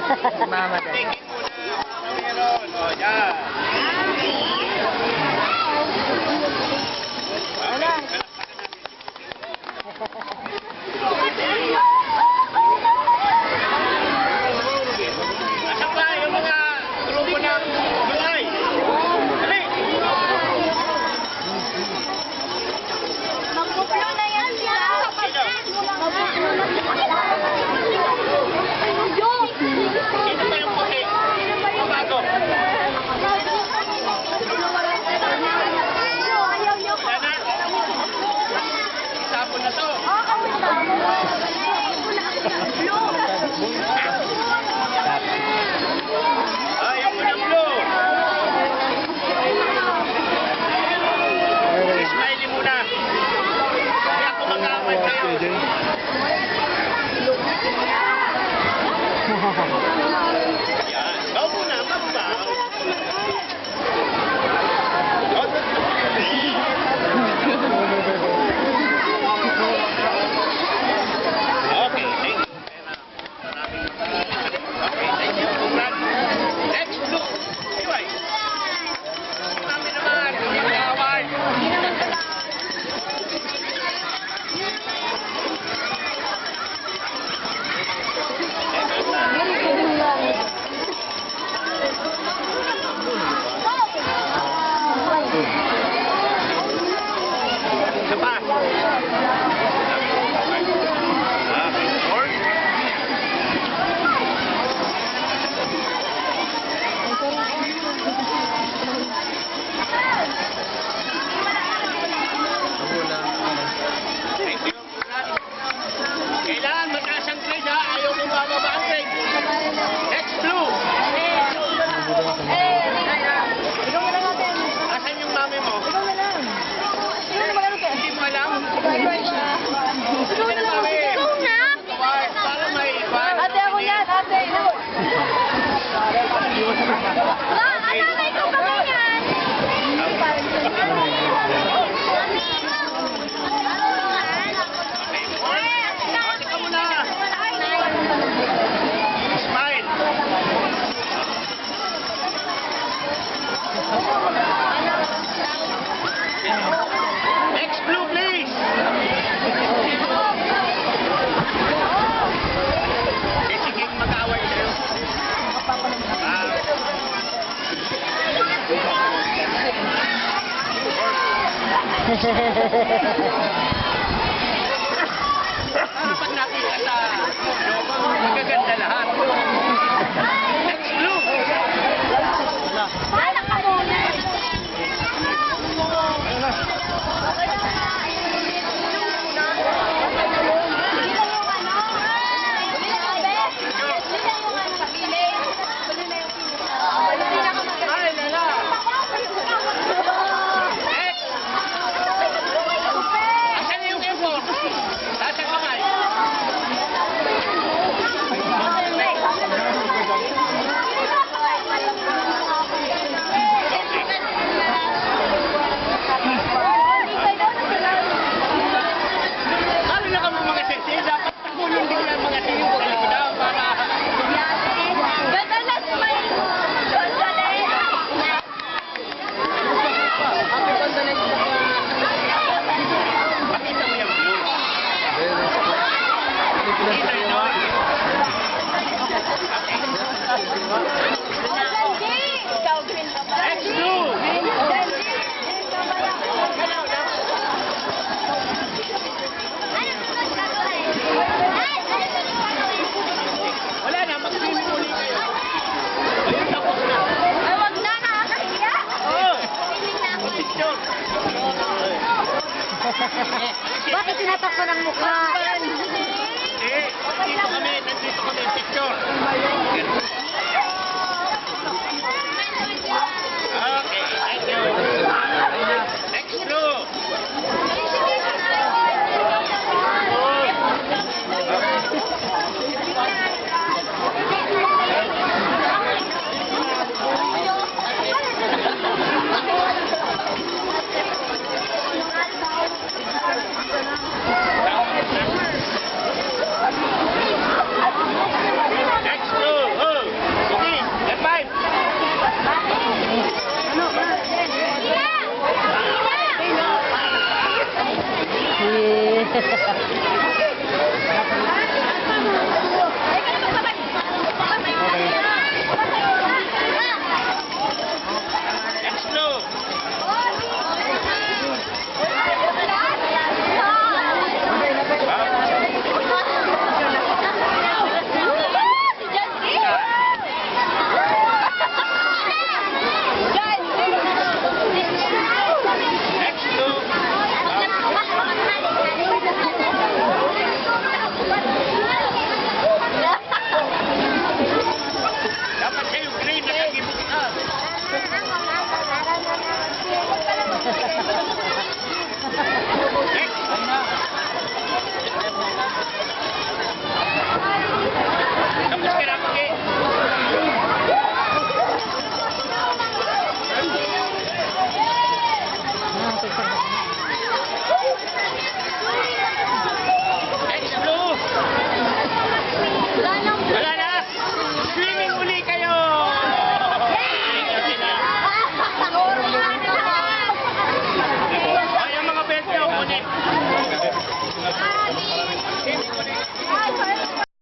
Mama din. Meron. O, yan. Wala. Asan ba yung mga grupo ng gulay? Dali! Magpuplo na yan sila. Magpuplo na sila. Sino ba yung puti? Bago. Yan na. Isapon na to. Ayaw mo ng blue. Smiley muna. Kaya ako mag-aaway kayo. Yan. Ikaw muna, mag-bow. Okay, thank you. Okay, thank you. Congrats. Next, look. Anyway. Kami naman, hindi mag-aaway. Isa pa. Okay, short. Thank you. Kailangan mataas ang grade ha. Ayaw mo bababa ang grade. Next, blue. Ikaw na lang natin. Asan yung mami mo? Ikaw na lang. Ikaw na lang natin. Hindi mo alam? Ikaw na lang. Ikaw na. Para may iba. Ate, ako yan. Ate, ikaw. Ate, ikaw pa ganyan. Ate ka muna. Smile. Next blue, please. Sige, mag-away kayo. Dapat nakita sa magaganda lahat. Next blue. Paano ka muna? Ay, lala. Next. Asan yung effort? Nasa kamay. Lalo na ka mga sexy, dapat takulong din lang mga sexy sa likod para... Ganda na smile. Pakita mo yung blue. Pakita yun, no? Okay.